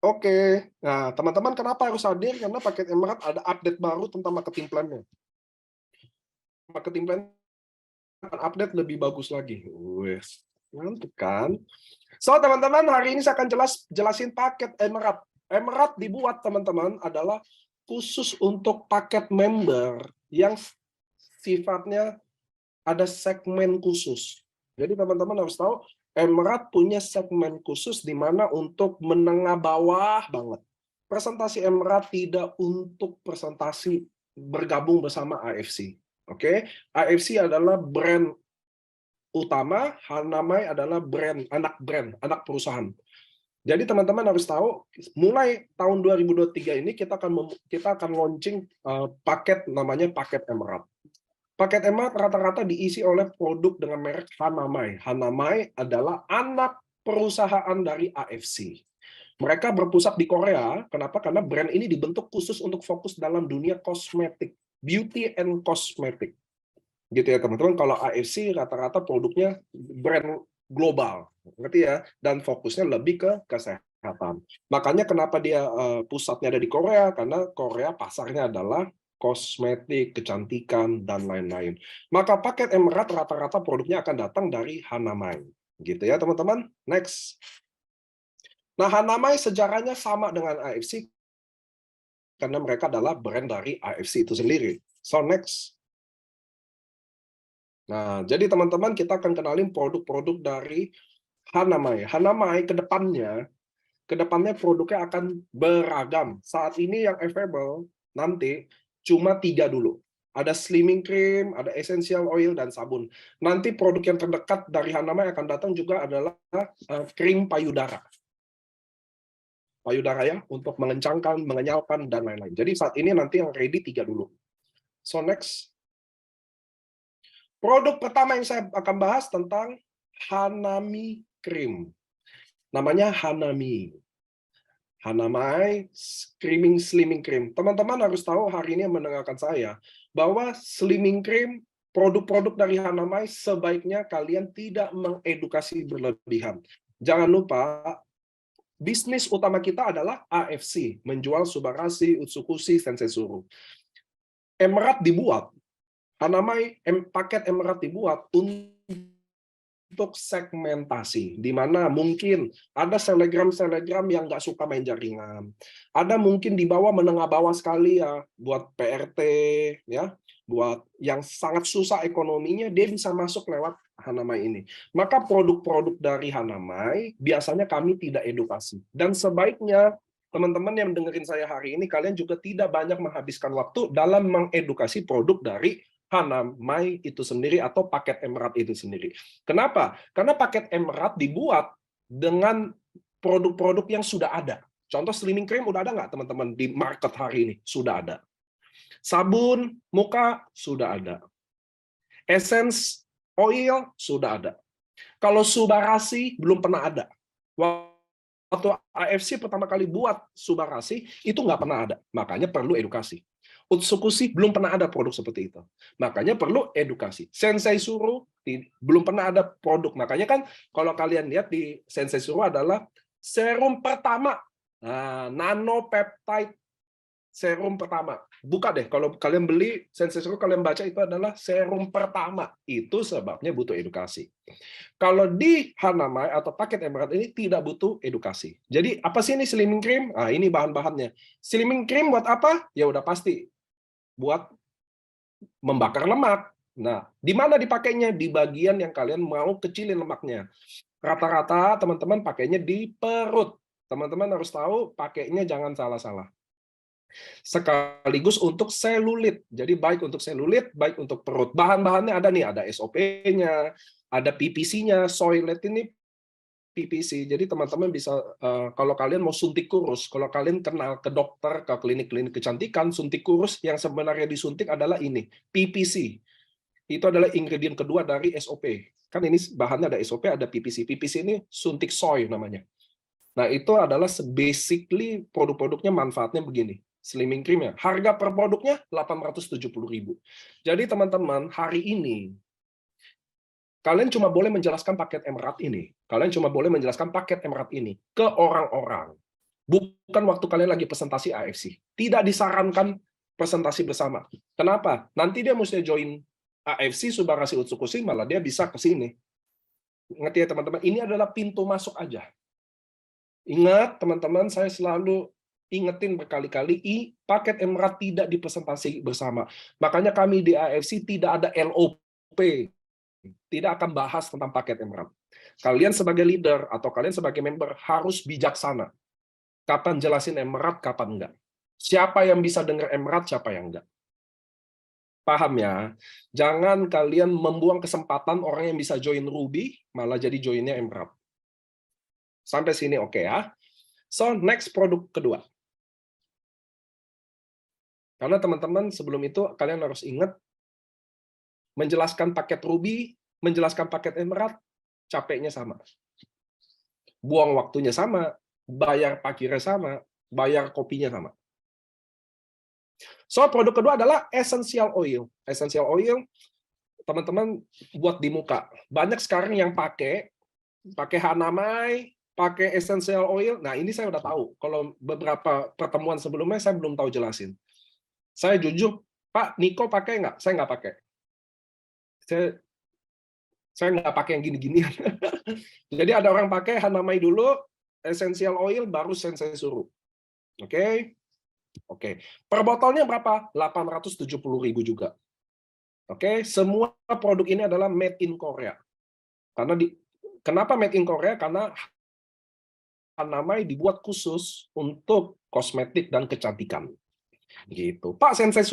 Oke. Nah, teman-teman kenapa harus hadir? Karena paket Emerald ada update baru tentang marketing plan-nya. Marketing plan akan update lebih bagus lagi. Wes, mantap kan? So, teman-teman, hari ini saya akan jelasin paket Emerald. Emerald dibuat, teman-teman, adalah khusus untuk paket member yang sifatnya ada segmen khusus. Jadi teman-teman harus tahu, Emerald punya segmen khusus di mana untuk menengah bawah banget. Presentasi Emerald tidak untuk presentasi bergabung bersama AFC. Oke, AFC adalah brand utama, Hanamai adalah brand, anak perusahaan. Jadi teman-teman harus tahu, mulai tahun 2023 ini kita akan launching paket namanya paket Emerald. Paket Emerald rata-rata diisi oleh produk dengan merek Hanamai. Hanamai adalah anak perusahaan dari AFC. Mereka berpusat di Korea. Kenapa? Karena brand ini dibentuk khusus untuk fokus dalam dunia kosmetik, beauty and cosmetic. Gitu ya teman-teman. Kalau AFC rata-rata produknya brand global, ngerti ya? Dan fokusnya lebih ke kesehatan. Makanya kenapa dia pusatnya ada di Korea? Karena Korea pasarnya adalah kosmetik, kecantikan, dan lain-lain. Maka paket Emerald rata-rata produknya akan datang dari Hanamai. Gitu ya teman-teman. Next. Nah, Hanamai sejarahnya sama dengan AFC karena mereka adalah brand dari AFC itu sendiri. So, next. Nah, jadi teman-teman kita akan kenalin produk-produk dari Hanamai. Hanamai ke depannya produknya akan beragam. Saat ini yang available nanti cuma 3 dulu. Ada slimming cream, ada essential oil, dan sabun. Nanti produk yang terdekat dari Hanamai akan datang juga adalah krim payudara. Payudara ya, untuk mengencangkan, mengenyalkan, dan lain-lain. Jadi saat ini nanti yang ready 3 dulu. So next. Produk pertama yang saya akan bahas tentang Hanami Cream. Namanya Hanami. Hanamai Creaming Slimming Cream. Teman-teman harus tahu hari ini yang mendengarkan saya, bahwa slimming cream, produk-produk dari Hanamai sebaiknya kalian tidak mengedukasi berlebihan. Jangan lupa, bisnis utama kita adalah AFC, menjual Subarashi, Utsukushi, Sensei-Suru. Emerald dibuat, Hanamai paket Emerald dibuat untuk segmentasi, di mana mungkin ada selegram yang nggak suka main jaringan, ada mungkin di bawah menengah bawah sekali ya, buat PRT ya, buat yang sangat susah ekonominya, dia bisa masuk lewat Hanamai ini. Maka produk-produk dari Hanamai biasanya kami tidak edukasi, dan sebaiknya teman-teman yang dengerin saya hari ini, kalian juga tidak banyak menghabiskan waktu dalam mengedukasi produk dari Hanamai itu sendiri atau paket Emerald itu sendiri. Kenapa? Karena paket Emerald dibuat dengan produk-produk yang sudah ada. Contoh slimming cream udah ada nggak teman-teman di market hari ini? Sudah ada. Sabun muka sudah ada. Essence oil sudah ada. Kalau Subarashi belum pernah ada. Waktu AFC pertama kali buat Subarashi itu nggak pernah ada. Makanya perlu edukasi. Utsukushi belum pernah ada produk seperti itu. Makanya perlu edukasi. Sensei Suru belum pernah ada produk. Makanya kan kalau kalian lihat di Sensei Suru adalah serum pertama. Nah, nanopeptide serum pertama. Buka deh, kalau kalian beli Sensei Suru, kalian baca itu adalah serum pertama. Itu sebabnya butuh edukasi. Kalau di Hanamai atau paket Emerald ini tidak butuh edukasi. Jadi apa sih ini slimming cream? Ah, ini bahan-bahannya. Slimming cream buat apa? Ya udah pasti buat membakar lemak. Nah, di mana dipakainya? Di bagian yang kalian mau kecilin lemaknya. Rata-rata teman-teman pakainya di perut. Teman-teman harus tahu pakainya jangan salah-salah. Sekaligus untuk selulit. Jadi baik untuk selulit, baik untuk perut. Bahan-bahannya ada nih, ada SOP-nya, ada PPC-nya. Soylet ini PPC. Jadi teman-teman bisa, kalau kalian mau suntik kurus, kalau kalian kenal ke dokter, ke klinik-klinik kecantikan, suntik kurus yang sebenarnya disuntik adalah ini, PPC. Itu adalah ingredient kedua dari SOP. Kan ini bahannya ada SOP, ada PPC. PPC ini suntik soy namanya. Nah, itu adalah basically produk-produknya manfaatnya begini. Slimming cream ya. Harga per produknya 870.000. Jadi teman-teman, hari ini kalian cuma boleh menjelaskan paket Emerald ini. Kalian cuma boleh menjelaskan paket Emerald ini ke orang-orang. Bukan waktu kalian lagi presentasi AFC. Tidak disarankan presentasi bersama. Kenapa? Nanti dia mesti join AFC Subarashi Utsukushi, malah dia bisa ke sini. Ngerti ya teman-teman? Ini adalah pintu masuk aja. Ingat teman-teman, saya selalu ingetin berkali-kali, paket Emerald tidak dipresentasi bersama. Makanya kami di AFC tidak ada LOP. Tidak akan bahas tentang paket Emerald. Kalian sebagai leader atau kalian sebagai member harus bijaksana. Kapan jelasin Emerald, kapan enggak. Siapa yang bisa dengar Emerald, siapa yang enggak. Paham ya? Jangan kalian membuang kesempatan orang yang bisa join Ruby, malah jadi joinnya Emerald. Sampai sini oke ya? So, next produk kedua. Karena teman-teman sebelum itu kalian harus ingat, menjelaskan paket Ruby, menjelaskan paket Emerald, capeknya sama. Buang waktunya sama, bayar parkirnya sama, bayar kopinya sama. So, produk kedua adalah essential oil. Essential oil, teman-teman buat di muka. Banyak sekarang yang pakai Hanamai, pakai essential oil. Nah, ini saya udah tahu. Kalau beberapa pertemuan sebelumnya saya belum tahu jelasin. Saya jujur, Pak, Niko pakai nggak? Saya nggak pakai. Saya nggak pakai yang gini-gini. Jadi ada orang pakai Hanamai dulu, essential oil, baru Sensei Suru. Oke? Oke. Per botolnya berapa? 870.000 juga. Oke, semua produk ini adalah made in Korea. Kenapa made in Korea? Karena Hanamai dibuat khusus untuk kosmetik dan kecantikan. Gitu. Pak, Sensei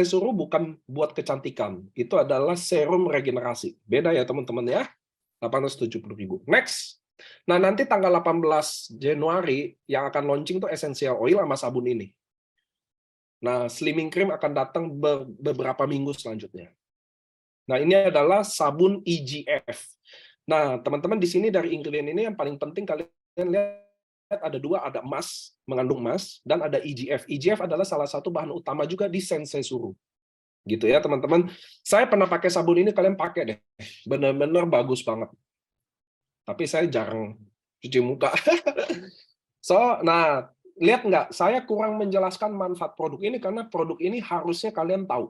Suru bukan buat kecantikan. Itu adalah serum regenerasi. Beda ya teman-teman ya. 870.000. Next. Nah, nanti tanggal 18 Januari yang akan launching tuh essential oil sama sabun ini. Nah, slimming cream akan datang beberapa minggu selanjutnya. Nah, ini adalah sabun EGF. Nah, teman-teman di sini dari ingredient ini yang paling penting kalian lihat ada dua, ada emas, mengandung emas, dan ada EGF. EGF adalah salah satu bahan utama juga di Sensei Suru. Gitu ya, teman-teman. Saya pernah pakai sabun ini, kalian pakai deh. Benar-benar bagus banget. Tapi saya jarang cuci muka. Nah, lihat nggak? Saya kurang menjelaskan manfaat produk ini karena produk ini harusnya kalian tahu.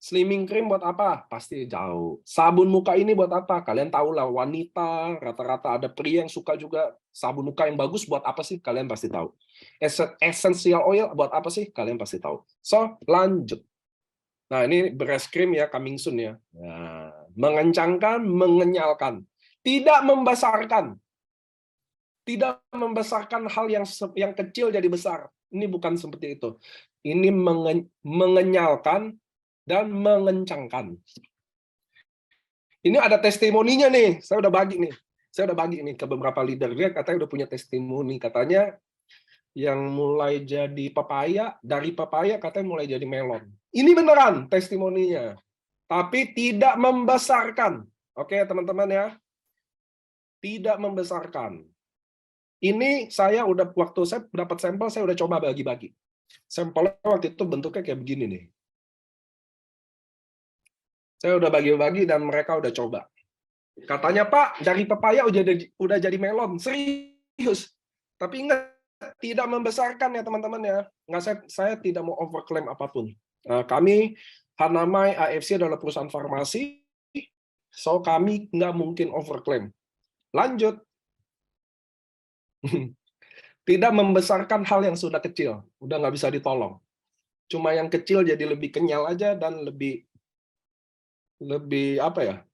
Slimming cream buat apa? Pasti jauh. Sabun muka ini buat apa? Kalian tahu lah, wanita, rata-rata ada pria yang suka juga sabun muka yang bagus buat apa sih? Kalian pasti tahu. Essential oil buat apa sih? Kalian pasti tahu. So, lanjut. Nah, ini beras krim ya, coming soon ya. Nah, mengencangkan, mengenyalkan. Tidak membesarkan. Tidak membesarkan hal yang kecil jadi besar. Ini bukan seperti itu. Ini mengenyalkan dan mengencangkan. Ini ada testimoninya nih. Saya udah bagi nih ke beberapa leader. Dia katanya udah punya testimoni. Katanya yang mulai jadi pepaya, dari pepaya katanya mulai jadi melon. Ini beneran testimoninya. Tapi tidak membesarkan. Oke, teman-teman ya. Tidak membesarkan. Ini saya udah, waktu saya dapat sampel, saya udah coba bagi-bagi. Sampelnya waktu itu bentuknya kayak begini nih. Saya udah bagi-bagi dan mereka udah coba. Katanya, Pak, dari pepaya udah jadi melon. Serius. Tapi ingat, tidak membesarkan ya teman-teman ya. Nggak, saya tidak mau overclaim apapun. Kami, Hanamai AFC adalah perusahaan farmasi, so kami nggak mungkin overclaim. Lanjut. Tidak membesarkan hal yang sudah kecil. Udah nggak bisa ditolong. Cuma yang kecil jadi lebih kenyal aja dan lebih apa ya?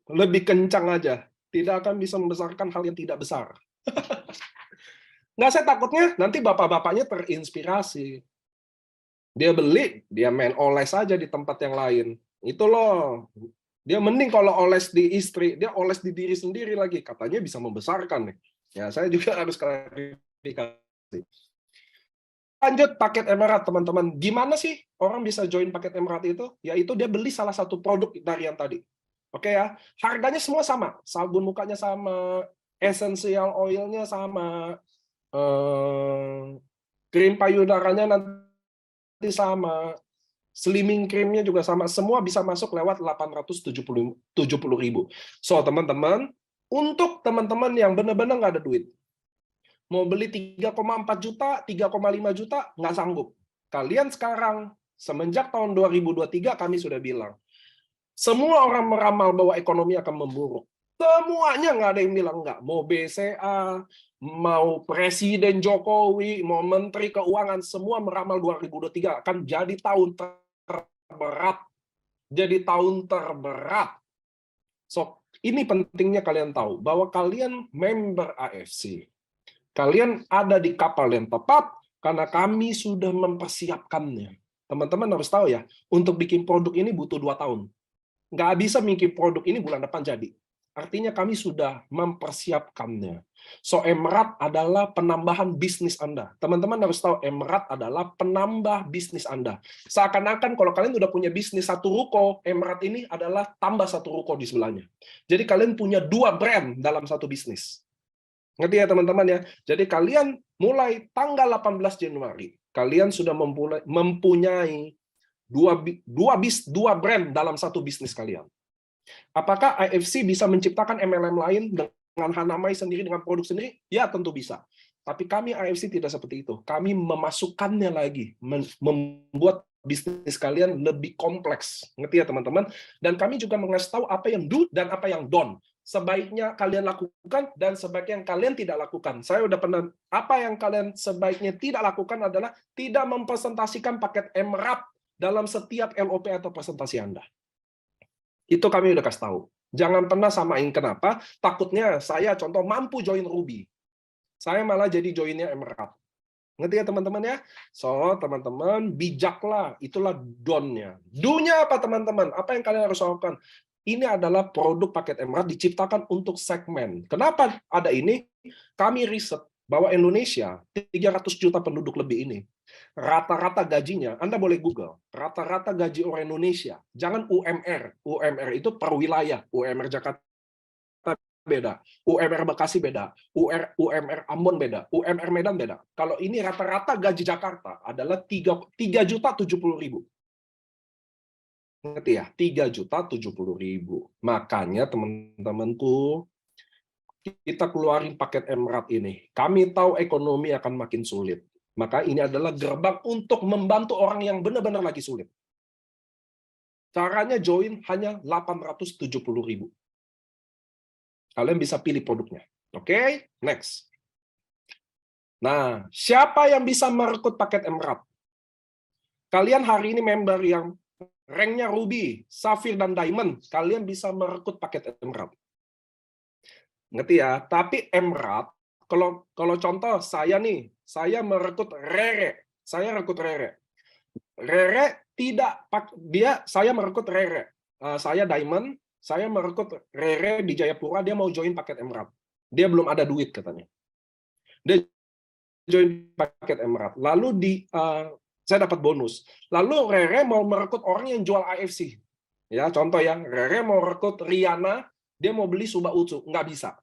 Lebih kencang aja. Tidak akan bisa membesarkan hal yang tidak besar. Nggak, saya takutnya nanti bapak-bapaknya terinspirasi. Dia beli, dia main oles aja di tempat yang lain. Itu loh. Dia mending kalau oles di istri, dia oles di diri sendiri lagi. Katanya bisa membesarkan nih. Ya, saya juga harus klarifikasi. Lanjut paket Emerald, teman-teman. Gimana sih orang bisa join paket Emerald itu? Yaitu dia beli salah satu produk dari yang tadi. Oke ya, harganya semua sama. Sabun mukanya sama, essential oil-nya sama, krim payudaranya nanti sama, slimming cream-nya juga sama. Semua bisa masuk lewat 870.000. So, teman-teman, untuk teman-teman yang benar-benar nggak ada duit, mau beli 3,4 juta, 3,5 juta, nggak sanggup. Kalian sekarang, semenjak tahun 2023, kami sudah bilang, semua orang meramal bahwa ekonomi akan memburuk. Semuanya nggak ada yang bilang nggak. Mau BCA, mau Presiden Jokowi, mau Menteri Keuangan, semua meramal 2023 akan jadi tahun terberat. Jadi tahun terberat. So, ini pentingnya kalian tahu, bahwa kalian member AFC. Kalian ada di kapal yang tepat, karena kami sudah mempersiapkannya. Teman-teman harus tahu ya, untuk bikin produk ini butuh 2 tahun. Nggak bisa bikin produk ini bulan depan jadi. Artinya kami sudah mempersiapkannya. So, Emerald adalah penambahan bisnis Anda. Teman-teman harus tahu, Emerald adalah penambah bisnis Anda. Seakan-akan kalau kalian udah punya bisnis satu ruko, Emerald ini adalah tambah satu ruko di sebelahnya. Jadi kalian punya 2 brand dalam satu bisnis. Ngerti ya teman-teman ya? Jadi kalian mulai tanggal 18 Januari, kalian sudah mempunyai dua brand dalam satu bisnis kalian. Apakah AFC bisa menciptakan MLM lain dengan Hanamai sendiri, dengan produk sendiri? Ya, tentu bisa. Tapi kami AFC tidak seperti itu. Kami memasukkannya lagi, membuat bisnis kalian lebih kompleks. Ngerti ya teman-teman? Dan kami juga mengasih tahu apa yang do dan apa yang don't. Sebaiknya kalian lakukan dan sebaiknya yang kalian tidak lakukan. Saya udah pernah, apa yang kalian sebaiknya tidak lakukan adalah tidak mempresentasikan paket Emerald dalam setiap LOP atau presentasi Anda. Itu kami udah kasih tahu. Jangan pernah samain. Kenapa? Takutnya saya contoh mampu join Ruby. Saya malah jadi joinnya Emerald. Ngerti ya teman-teman ya? So, teman-teman, bijaklah. Itulah don-nya. Do-nya apa teman-teman? Apa yang kalian harus lakukan? Ini adalah produk paket Emerald diciptakan untuk segmen. Kenapa ada ini? Kami riset bahwa Indonesia, 300 juta penduduk lebih ini, rata-rata gajinya, Anda boleh Google, rata-rata gaji orang Indonesia, jangan UMR. UMR itu per wilayah. UMR Jakarta beda, UMR Bekasi beda, UMR Ambon beda, UMR Medan beda. Kalau ini rata-rata gaji Jakarta adalah 3.070.000. Ngerti ya? 3.070.000. Makanya teman-temanku, kita keluarin paket Emerald ini. Kami tahu ekonomi akan makin sulit. Maka ini adalah gerbang untuk membantu orang yang benar-benar lagi sulit. Caranya join hanya 870.000. Kalian bisa pilih produknya. Oke, next. Nah, siapa yang bisa merekrut paket Emerald? Kalian hari ini member yang ranknya Ruby, Sapphire, dan Diamond. Kalian bisa merekrut paket Emerald. Ngerti ya? Tapi Emerald, kalau contoh saya nih, saya merekrut Rere. Saya rekrut Rere. Rere tidak, saya merekrut Rere. Saya Diamond, saya merekrut Rere di Jayapura, dia mau join paket Emerald. Dia belum ada duit katanya. Dia join paket Emerald. Lalu saya dapat bonus. Lalu Rere mau merekrut orang yang jual AFC. Ya, contoh ya, Rere mau rekrut Riana, dia mau beli Suba Utsu, nggak bisa.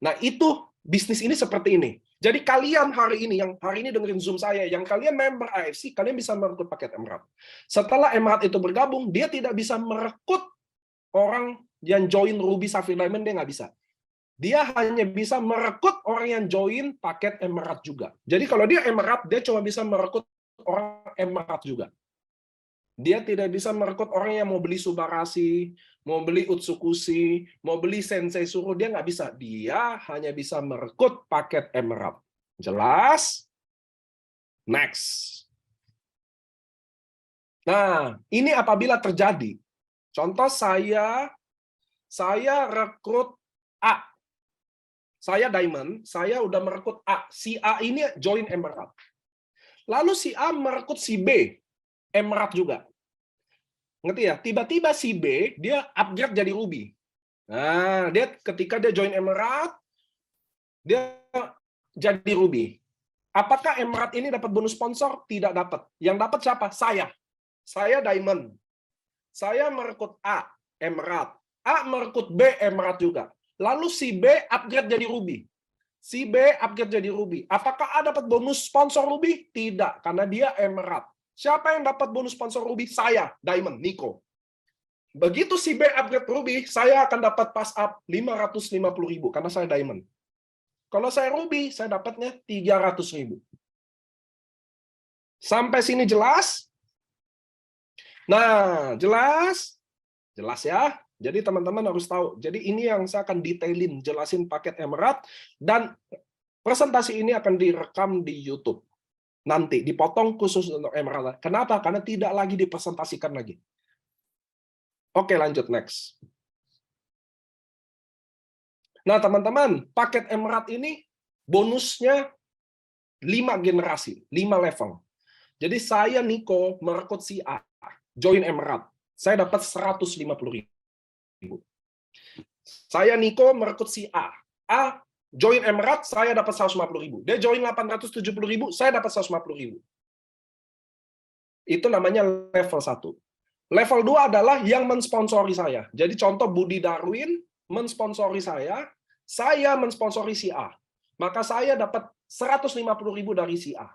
Nah, itu bisnis ini seperti ini. Jadi kalian hari ini, yang hari ini dengerin Zoom saya, yang kalian member AFC, kalian bisa merekrut paket Emerald. Setelah Emerald itu bergabung, dia tidak bisa merekrut orang yang join Ruby, Sapphire, Diamond, dia nggak bisa. Dia hanya bisa merekrut orang yang join paket Emerald juga. Jadi kalau dia Emerald, dia cuma bisa merekrut orang Emerald juga. Dia tidak bisa merekrut orang yang mau beli Subarashi, mau beli Utsukushi, mau beli Sensei Suruh, dia nggak bisa. Dia hanya bisa merekrut paket Emerald. Jelas? Next. Nah, ini apabila terjadi. Contoh saya rekrut A. Saya Diamond, saya udah merekrut A. Si A ini join Emerald. Lalu si A merekrut si B, Emerald juga. Ngerti ya? Tiba-tiba si B, dia upgrade jadi Ruby. Nah, ketika dia join Emerald, dia jadi Ruby. Apakah Emerald ini dapat bonus sponsor? Tidak dapat. Yang dapat siapa? Saya. Saya Diamond. Saya merekrut A, Emerald. A merekrut B, Emerald juga. Lalu si B upgrade jadi Ruby. Si B upgrade jadi Ruby. Apakah A dapat bonus sponsor Ruby? Tidak, karena dia Emerald. Siapa yang dapat bonus sponsor Ruby? Saya, Diamond, Nico. Begitu si B upgrade Ruby, saya akan dapat pass up 550.000 karena saya Diamond. Kalau saya ruby, saya dapatnya 300.000. Sampai sini jelas? Nah, jelas? Jelas ya? Jadi teman-teman harus tahu. Jadi ini yang saya akan detailin, jelasin paket Emerald, dan presentasi ini akan direkam di YouTube. Nanti dipotong khusus untuk Emerald. Kenapa? Karena tidak lagi dipresentasikan lagi. Oke, lanjut next. Nah, teman-teman, paket Emerald ini bonusnya 5 generasi, 5 level. Jadi saya Niko merekrut si A, join Emerald. Saya dapat 150.000. Saya Niko merekrut si A. A join Emerald, saya dapat 150.000. Dia join 870.000, saya dapat 150.000. Itu namanya level 1. Level 2 adalah yang mensponsori saya. Jadi contoh Budi Darwin mensponsori saya mensponsori si A. Maka saya dapat 150.000 dari si A.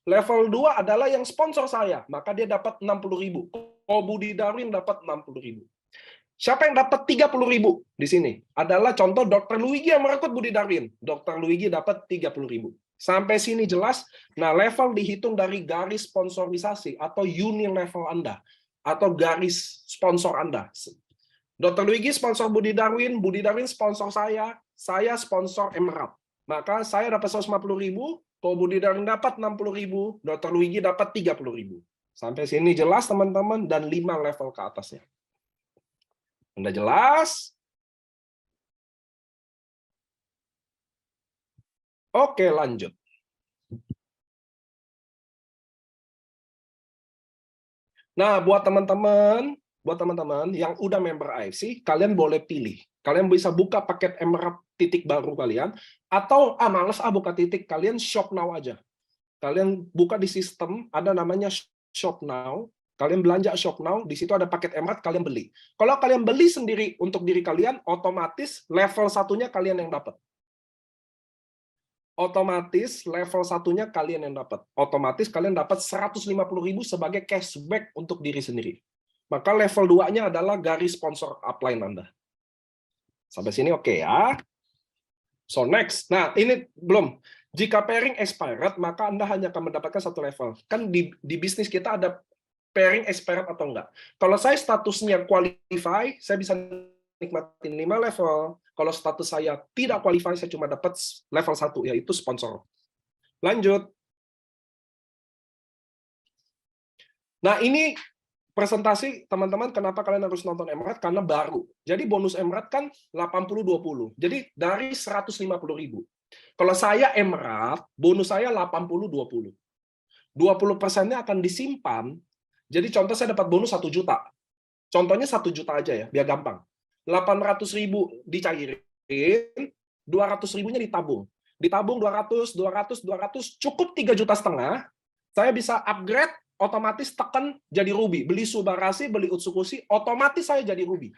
Level 2 adalah yang sponsor saya, maka dia dapat 60.000. Oh, Budi Darwin dapat 60.000. Siapa yang dapat 30.000 di sini? Adalah contoh Dr. Luigi yang merekrut Budi Darwin. Dr. Luigi dapat 30.000. Sampai sini jelas? Nah, level dihitung dari garis sponsorisasi atau uni level Anda, atau garis sponsor Anda. Dr. Luigi sponsor Budi Darwin sponsor saya sponsor Emerald. Maka saya dapat 150.000, kalau Budi Darwin dapat 60.000, Dr. Luigi dapat 30.000. Sampai sini jelas teman-teman, dan 5 level ke atasnya. Anda jelas? Oke, lanjut. Nah, buat teman-teman yang udah member AFC, kalian boleh pilih. Kalian bisa buka paket Emerald titik baru kalian, atau males buka titik, kalian shop now aja. Kalian buka di sistem, ada namanya shop now. Kalian belanja shop now, di situ ada paket Emerald, kalian beli. Kalau kalian beli sendiri untuk diri kalian, otomatis level satunya kalian yang dapat. Otomatis level satunya kalian yang dapat. Otomatis kalian dapat 150.000 sebagai cashback untuk diri sendiri. Maka level 2-nya adalah garis sponsor upline Anda. Sampai sini oke ya. So next. Nah, ini belum. Jika pairing expired, maka Anda hanya akan mendapatkan satu level. Kan di bisnis kita ada pairing expired atau enggak. Kalau saya statusnya qualify, saya bisa nikmatin 5 level. Kalau status saya tidak qualify, saya cuma dapat level 1, yaitu sponsor. Lanjut. Nah, ini presentasi, teman-teman, kenapa kalian harus nonton Emerald? Karena baru. Jadi bonus Emerald kan 80-20. Jadi dari 150.000. Kalau saya Emerald, bonus saya 80-20. 20%-nya akan disimpan. Jadi contoh saya dapat bonus 1 juta. Contohnya 1 juta aja ya, biar gampang. 800.000 dicairin, 200.000-nya ditabung. Ditabung 200, cukup 3,5 juta. Saya bisa upgrade, otomatis tekan jadi ruby. Beli Subarasi, beli Utsukushi, otomatis saya jadi ruby.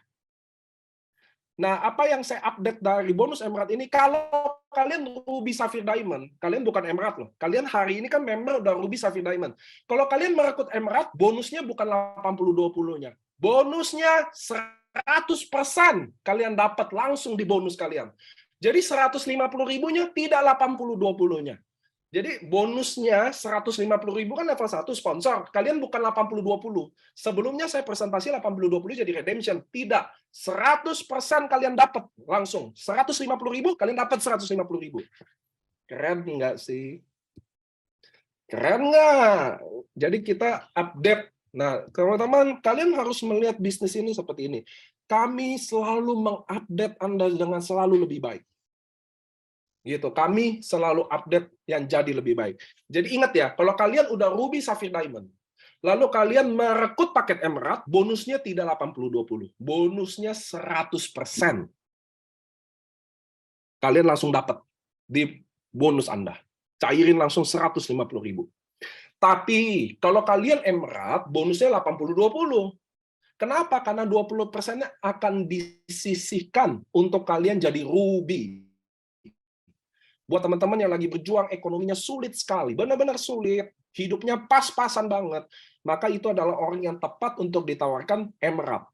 Nah, apa yang saya update dari bonus Emerald ini, kalau kalian Ruby Sapphire Diamond, kalian bukan Emerald loh. Kalian hari ini kan member udah Ruby Sapphire Diamond. Kalau kalian merekrut Emerald, bonusnya bukan 80-20-nya. Bonusnya 100% kalian dapat langsung di bonus kalian. Jadi 150.000-nya tidak 80-20-nya. Jadi bonusnya 150.000 kan level 1 sponsor. Kalian bukan 80-20. Sebelumnya saya presentasi 80-20 jadi redemption. Tidak. 100% kalian dapat langsung. 150.000 kalian dapat 150.000. Keren nggak sih? Keren nggak? Jadi kita update. Nah, teman-teman, kalian harus melihat bisnis ini seperti ini. Kami selalu mengupdate Anda dengan selalu lebih baik. Gitu. Kami selalu update yang jadi lebih baik. Jadi ingat ya, kalau kalian udah Ruby Sapphire Diamond, lalu kalian merekrut paket Emerald, bonusnya tidak 80-20. Bonusnya 100%. Kalian langsung dapat di bonus Anda. Cairin langsung 150.000. Tapi kalau kalian Emerald, bonusnya 80-20. Kenapa? Karena 20%-nya akan disisihkan untuk kalian jadi Ruby. Buat teman-teman yang lagi berjuang, ekonominya sulit sekali, benar-benar sulit, hidupnya pas-pasan banget, maka itu adalah orang yang tepat untuk ditawarkan Emerald.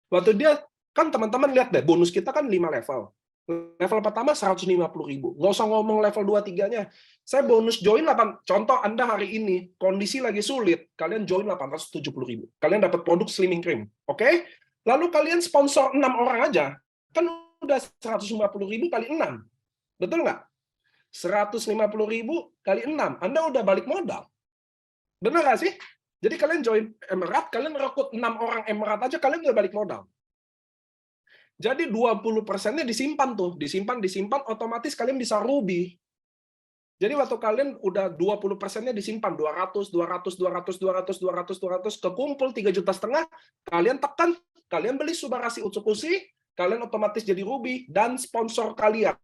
Waktu dia, kan teman-teman lihat deh, bonus kita kan 5 level. Level pertama 150.000. Nggak usah ngomong level 2-3-nya. Saya bonus join 8. Contoh Anda hari ini, kondisi lagi sulit, kalian join 870.000. Kalian dapat produk slimming cream. Oke? Lalu kalian sponsor 6 orang aja. Kan udah 150.000 kali 6. Betul nggak? 150.000 kali 6. Anda udah balik modal. Benar nggak sih? Jadi kalian join Emerald, kalian rekrut 6 orang Emerald aja, kalian udah balik modal. Jadi 20%-nya disimpan tuh, disimpan, otomatis kalian bisa ruby. Jadi waktu kalian udah 20%-nya disimpan, 200, kekumpul 3,5 juta, kalian tekan, kalian beli Subarasi Utsukushi, kalian otomatis jadi ruby, dan sponsor kalian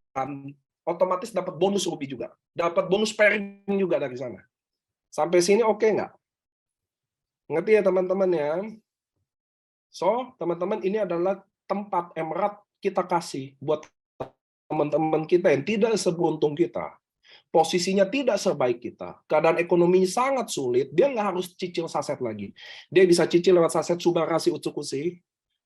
otomatis dapat bonus ruby juga. Dapat bonus pairing juga dari sana. Sampai sini oke nggak? Ngerti ya teman-teman ya? So, teman-teman, ini adalah tempat Emerald kita kasih buat teman-teman kita yang tidak seberuntung kita. Posisinya tidak sebaik kita. Keadaan ekonominya sangat sulit. Dia nggak harus cicil saset lagi. Dia bisa cicil lewat saset Subarasi Utsukushi,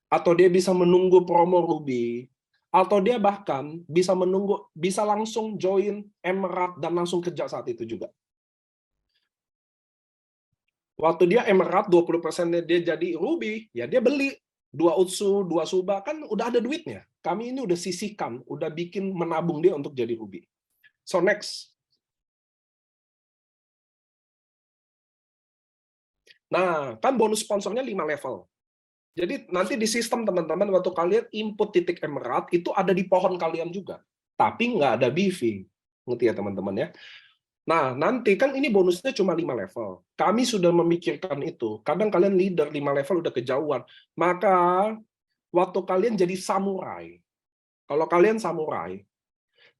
atau dia bisa menunggu promo Ruby, atau dia bahkan bisa menunggu, bisa langsung join Emerald dan langsung kerja saat itu juga. Waktu dia Emerald 20%-nya dia jadi Ruby, ya dia beli 2 Utsu, 2 Suba, kan udah ada duitnya. Kami ini udah sisihkan, udah bikin menabung dia untuk jadi Ruby. So next. Nah, kan bonus sponsornya 5 level. Jadi nanti di sistem teman-teman, waktu kalian input titik Emerald, itu ada di pohon kalian juga. Tapi nggak ada BV. Ngerti ya teman-teman ya? Nah, nanti kan ini bonusnya cuma 5 level. Kami sudah memikirkan itu. Kadang kalian leader 5 level udah kejauhan. Maka, waktu kalian jadi samurai, kalau kalian samurai,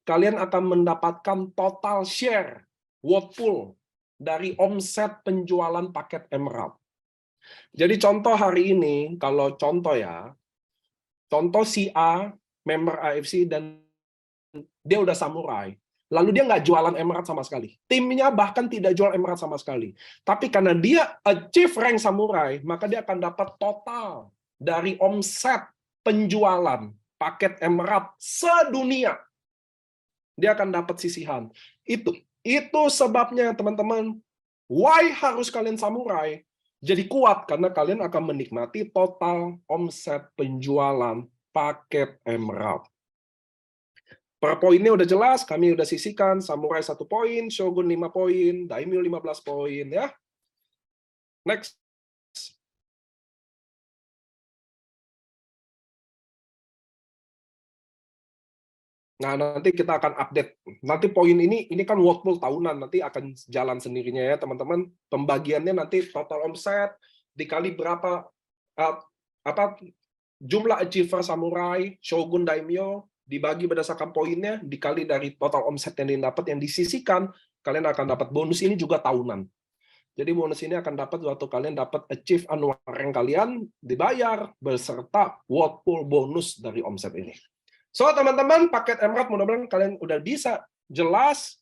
kalian akan mendapatkan total share worth pool dari omset penjualan paket Emerald. Jadi contoh hari ini, kalau contoh ya, contoh si A, member AFC, dan dia udah samurai. Lalu dia nggak jualan Emerald sama sekali. Timnya bahkan tidak jual Emerald sama sekali. Tapi karena dia achieve rank samurai, maka dia akan dapat total dari omset penjualan paket Emerald sedunia. Dia akan dapat sisihan. Itu sebabnya teman-teman, why harus kalian samurai? Jadi kuat karena kalian akan menikmati total omset penjualan paket Emerald. Per poinnya udah jelas, kami udah sisihkan, Samurai 1 poin, Shogun 5 poin, Daimyo 15 poin ya. Next. Nah, nanti kita akan update. Nanti poin ini kan worth pool tahunan, nanti akan jalan sendirinya ya, teman-teman. Pembagiannya nanti total omset dikali berapa jumlah achiever Samurai, Shogun, Daimyo, dibagi berdasarkan poinnya, dikali dari total omset yang didapat, yang disisihkan, kalian akan dapat bonus ini juga tahunan. Jadi bonus ini akan dapat waktu kalian dapat achieve annual rank kalian, dibayar, beserta worth pool bonus dari omset ini. So, teman-teman, paket Emerald mudah-mudahan kalian udah bisa jelas,